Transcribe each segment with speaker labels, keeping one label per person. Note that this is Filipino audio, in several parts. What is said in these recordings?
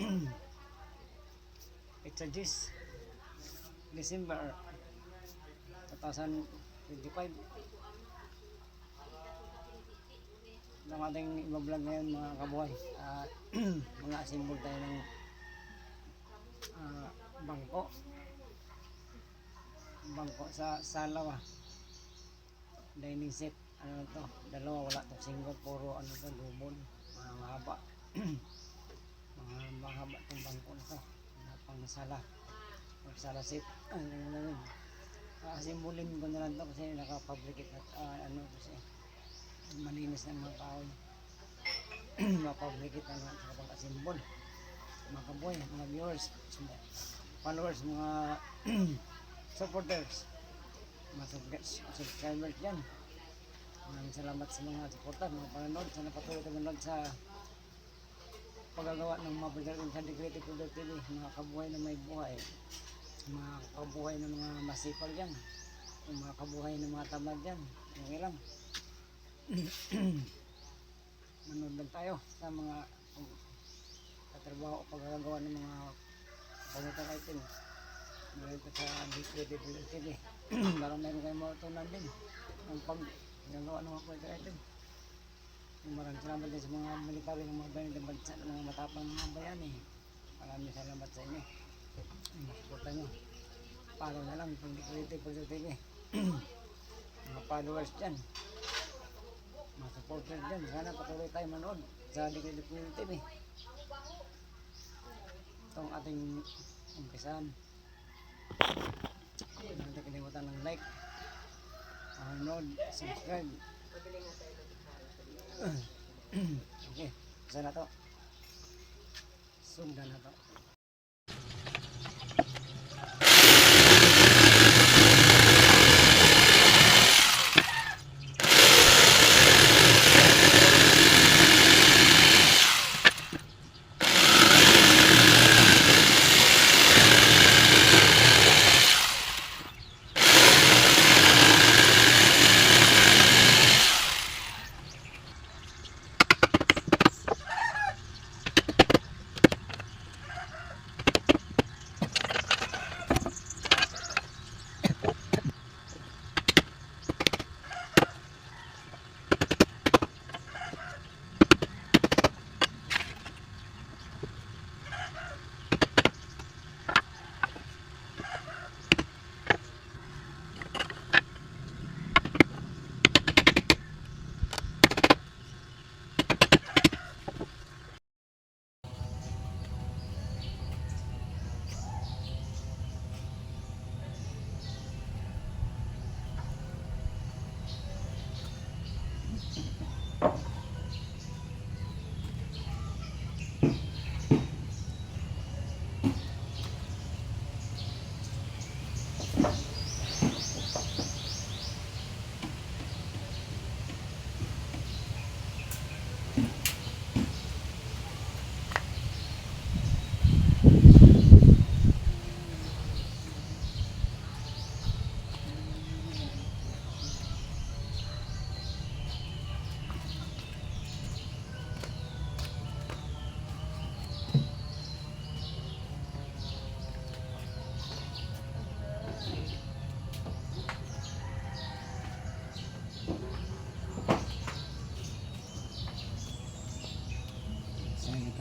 Speaker 1: It's a December 2025. Ang ating ibablog ngayon mga kabuhay. Mga simbol tayo ng bangko. Bangko sa salawa. Dining set. Ano to? Dalawa, wala to single. Puro ano to, double. Mga mahaba. Mga mahaba itong bangko na to. Pang sala. Pang sala set. Simbolin ko na lang to kasi nakapabricate na ano kasi malinis ng mga kahoy. Mapabricate na lang sa pagkasimbol. Mga kaboy, mga viewers, followers, mga supporters, mga subscribers dyan. Maraming salamat sa mga supporter, mga panonood. Sana patuloy ka manood sa paggagawa ng mga production sa Creative Product TV. Mga kabuhay na may buhay, mga kabuhay ng mga masipal dyan, mga kabuhay ng mga tamad dyan. Okay lang. Manood lang tayo sa mga katrabaho o paggagawa ng mga pangutang item. Meron ko sa Creative Product TV. Para meron kayong matutunan din ang paggagawa ng mga pangutang item. Maraming salamat din sa mga military ng mga bayan ng bansa, mga matapang mga bayani. Maraming salamat sa inyo. Masuporta nyo. Follow na lang kung Creative Product TV. Mga followers dyan, mga supporters dyan, sana patuloy tayo manood sa Creative Product TV. Itong ating umpisahan. Huwag natin kalimutan ng like, manood, subscribe. Okay, isa na to. Sundan na to.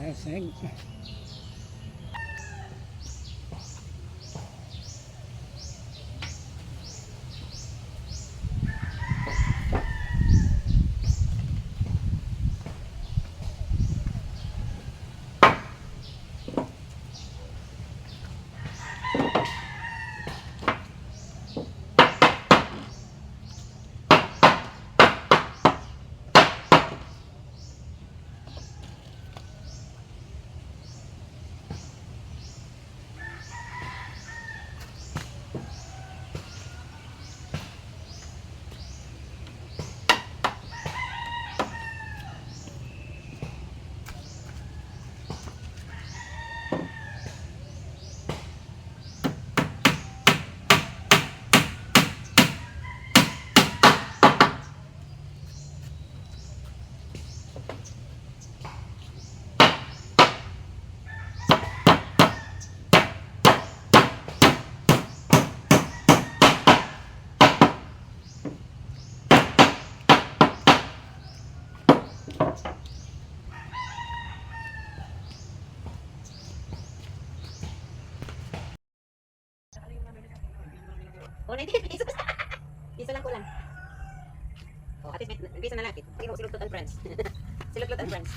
Speaker 1: Seg.
Speaker 2: Oh, 98 pesos. Piso lang kulang. Oh, at least may piso na lang. Pero silot and friends. Silot and friends.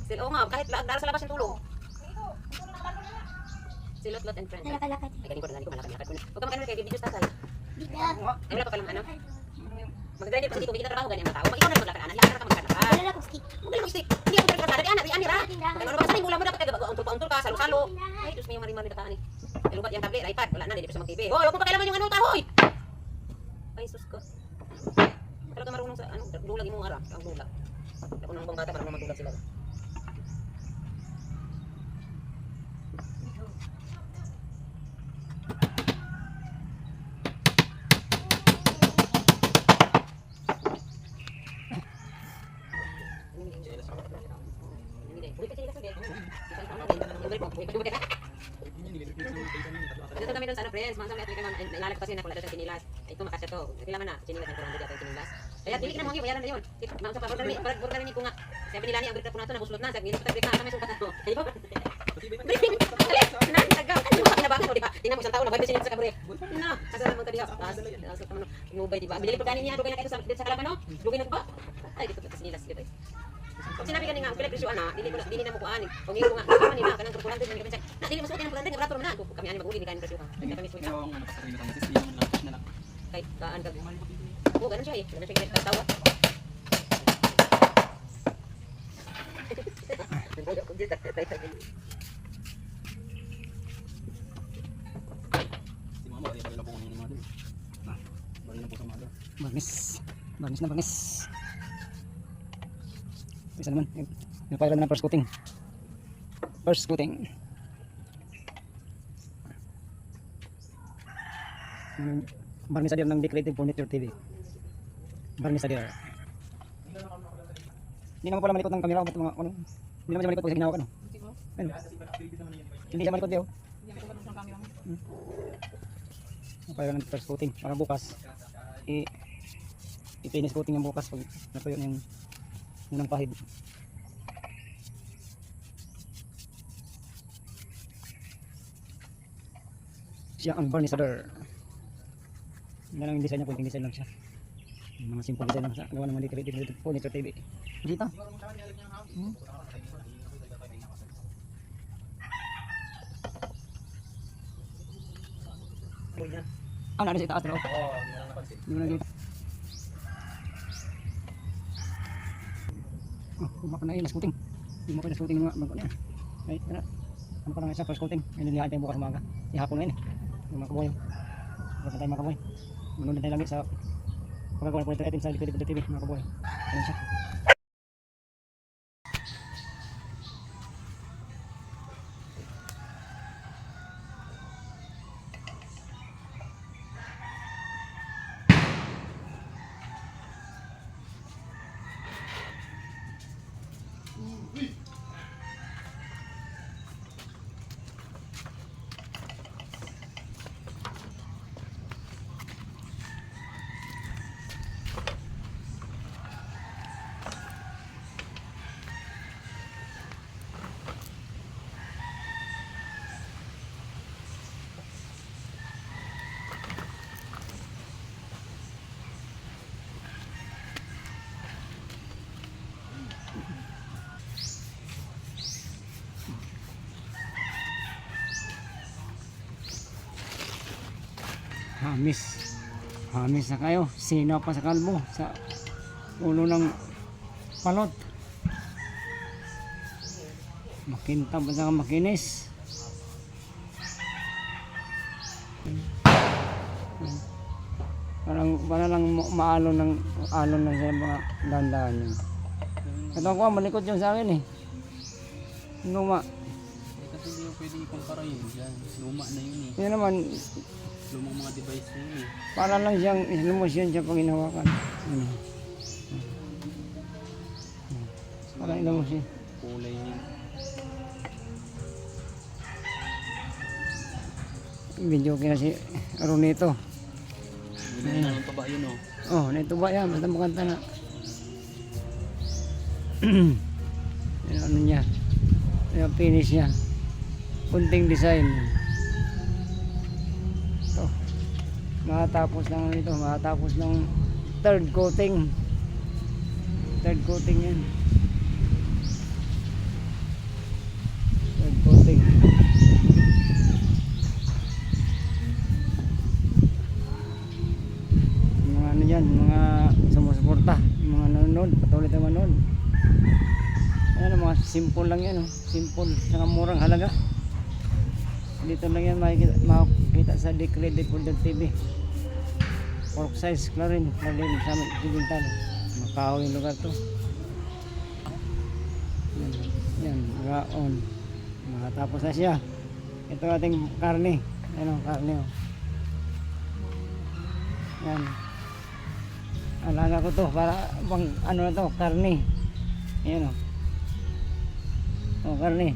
Speaker 2: Still, oo nga, kahit daro sa labas yung tulong. Silot and friends.
Speaker 3: Nalakad-lakad.
Speaker 2: Ay, galing ko malakad. Huwag ka mag-ano kay video sa tayo.
Speaker 3: Bida.
Speaker 2: Ay, wala pa palang ano. Mag-drive pa dito, may trabaho ganyan mga tao. Ikaw na maglakad, anak. Lakad ka maglakad.
Speaker 3: Wala lang ko stick.
Speaker 2: Huwag lang stick. Hindi ako trabaho. Dati anak, ani ra. Kaya ano ba sa mula mo dapat kayo untol ka, salo-salo. Ay, Diyos mo yung mari-mari na kaan eh. Ay, lubat yung tablet, iPad, wala na, hindi pa sa mag-TV. Hoy, huwag mo pakialaman yung ano, tahoy! Ay, sus ko. Talaga marunong sa, ano, dulag yung mga ara, ang dulag. Ako nang bang bata, marunong magdulag sila. Dito kami doon sa ano, friends, mga sabi at nailalak kasi na kung sa chinilas. Ay, ito makasya to. Kailangan na, chinilas ang kurang dito chinilas. Kaya dili na mo yung bayaran na yun. Mga sa pagod na rin ko nga. Sabi nila niya, ang break na po nato, nabuslot na. Sabi nila, break na, kami sukat na to. Ay, ba? Break! Dali! Nagaw! Ano ba kinabakan mo, di ba? Tingnan mo isang taon, nag-vibe sa kabre. Na, kasalaman ka diha. Asal ka man, inubay, di ba? Binili pa kanin niya, dugay na kayo sa kalaman, no? Dugay na ba? Ay, dito sa chinilas, dito. Pag sinabi ka nga, pila presyo ana, dili na mo kuan. Kung iyo nga, kama nila kanang kurang din kami check. Na dili mo suot ng kurang din, rato man na. Kami ani maguli ni kain presyo ka. Kami switch.
Speaker 4: Pero ang nakasarili ng system na cash na lang.
Speaker 2: Kay kaan ka. Oo, ganun siya eh. Ganun siya kay tawa.
Speaker 4: Si mama, di ba nila po kunin yung mother? Bali na po sa mother.
Speaker 1: Barnis na barnis. Isa naman, yung pala na first coating. First coating. Barnisader ng Decorative Furniture TV. Barnisader. Hindi naman pala malikot ng camera, ba't mga ano? Hindi naman siya malikot pag ginawa ka, no? Ano? Hindi siya malikot, Dio. Pala ng first coating, para bukas i-finish coating yung bukas pag natuyo na yung unang pahid. Siya ang barnisader. Yan ang design niya, kunting design lang siya. Yung mga simple design lang sa gawa ng mga Decorative Furniture TV. Dito. Ah, nasa itaas na.
Speaker 4: Oo, hindi na lang napansin.
Speaker 1: Hindi mo na dito. Oh, kumaka na yun, last coating. Hindi mo pa last coating mga bago na. Right, tara. Ano pa lang isa, first coating. Ayun, lihaan tayo bukas umaga. Ihapon na yun eh. Yung mga kaboy. Bukas na tayo mga kaboy. Manunod tayo lagi sa pagkagawa ng furniture item sa Decorative TV, mga kaboy. Ano siya? Hamis na kayo, sinaw pa sa kalbo sa ulo ng palot, makintab at saka makinis. Para lang maalon ng alon lang sa mga dandaan nyo. Ito ako, malikot yung sa akin eh, luma.
Speaker 4: Kasi hindi yung pwede ikumpara yun dyan. Luma na yun eh.
Speaker 1: Yun naman,
Speaker 4: Lumang mga device na yun eh.
Speaker 1: para lang siyang lumos yan siya pag hinawakan. Para ilumos siya.
Speaker 4: Kulay niya.
Speaker 1: Video kaya si Ronito.
Speaker 4: Hindi na ng taba yun oh.
Speaker 1: Oh, nito ba yan? Basta makanta na. Yan ano niya. Yung finish niya. Kunting design. Ito. Makatapos ng ano ito, makatapos ng third coating. Third coating yan. Third coating. Mga ano yan, mga sumusuporta, mga nanonood, patuloy tayo manood. Ayan, mga simple lang yan, oh. Simple, saka murang halaga. Dito lang yan makikita sa Decredible TV. Pork size, Clarin sa amin, Occidental. Makaho yung lugar to. Yan, raon. Makatapos na siya. Ito ating karne. Ayan o, karne o. Yan. Alaga ko to para bang ano na to, karne. Ayan o. O, karne.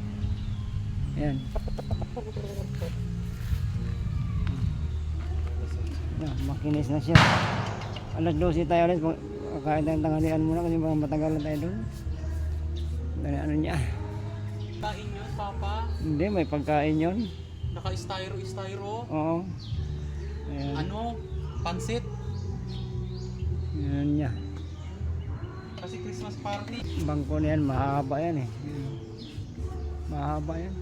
Speaker 1: Ayan. Yan, makinis na siya. Alas 12 tayo ulit. Kahit tayong tanghalian muna kasi matagalan tayo doon. Dali ano niya.
Speaker 4: Kain yun, Papa?
Speaker 1: Hindi, may pagkain yun.
Speaker 4: Naka-styro.
Speaker 1: Oo. Ayan.
Speaker 4: Ano? Pansit?
Speaker 1: Yan niya.
Speaker 4: Kasi Christmas party.
Speaker 1: Bangko na yan, mahaba yan eh. Mahaba yan.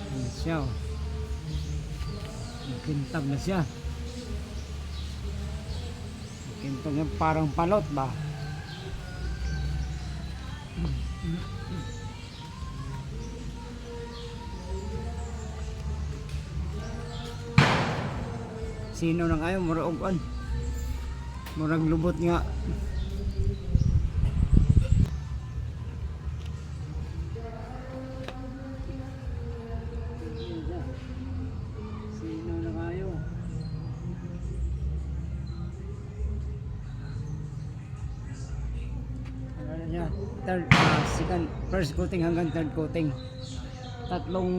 Speaker 1: Yan siya oh. Kintab na siya. Kintog yung parang palot ba? Sino nang ayaw murag ugan. Murag lubot nga. Sino nang ayaw? Ano niya? First coating hanggang third coating. Tatlong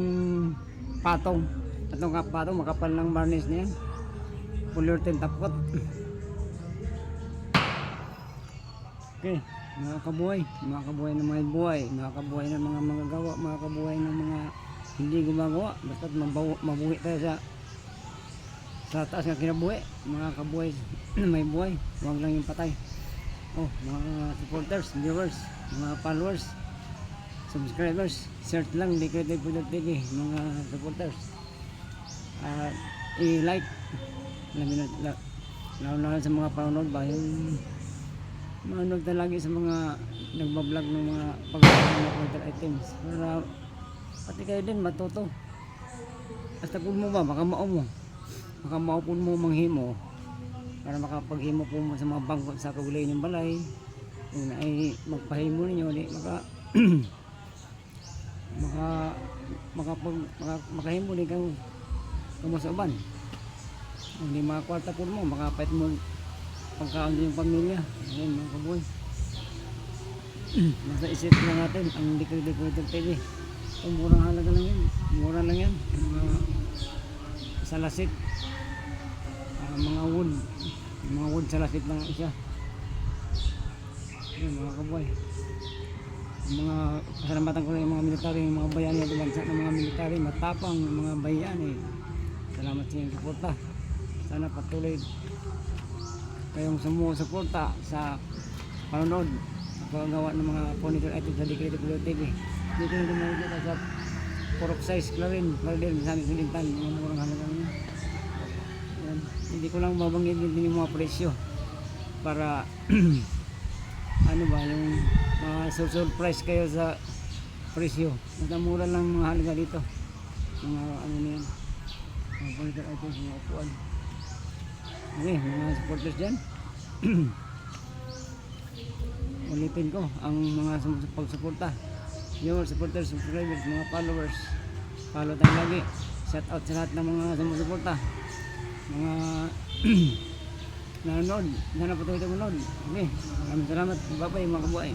Speaker 1: patong makapal ng varnish niya. Polyurethane tapkot. Okay, mga kabuhay ng mga buhay, mga kabuhay ng mga manggagawa, mga kabuhay ng mga hindi gumagawa, basta't mabuhi tayo sa taas ng kinabuhi, mga kabuhay na may buhay, huwag lang yung patay. Oh, mga supporters, viewers, mga followers, subscribers, search lang Decredible TV, mga supporters. I-like, lalo sa mga panonood ba, yung manood na lagi sa mga nagbablog ng mga pagkakas ng mga items para pati kayo din matuto. Basta kung mo ba, baka maupon mo manghimo para makapaghimo po mo sa mga bangko sa kagulayin ng balay. Kung ay magpahimo ninyo, di makahimo din kang kumusuban. Hindi mga kwarta po mo, makapait mo pagkaon din yung pamilya. Ayan mga kaboy. Nasa isip lang natin ang Decredible TV. Ang murang halaga lang yan. Mura lang yan. Mga salasit. Mga wood salasit lang siya. Ayan mga kaboy. Mga pasalamatan ko rin yung mga military, yung mga bayani at bansa ng mga military, matapang yung mga bayani. Salamat sa inyong suporta. Sana patuloy kayong sumusuporta sa panonood at paggawa ng mga furniture items sa Decredible TV. Dito na din makikita sa pork size, Clarin sa amin Occidental, mga murang halaga niya. Hindi ko lang babanggitin din yung mga presyo para ano ba, yung surprise kayo sa presyo. Basta mura lang mga halaga dito. Mga ano na yan, mga furniture items, mga upuan. Okay, mga supporters dyan. Ulitin ko ang mga pagsuporta. Your supporters, subscribers, mga followers, follow tayo lagi. Shout out sa lahat ng mga sumusuporta, mga nanonood. Sana patuloy tayo manood. Okay, maraming salamat. Bye bye mga kabuhay.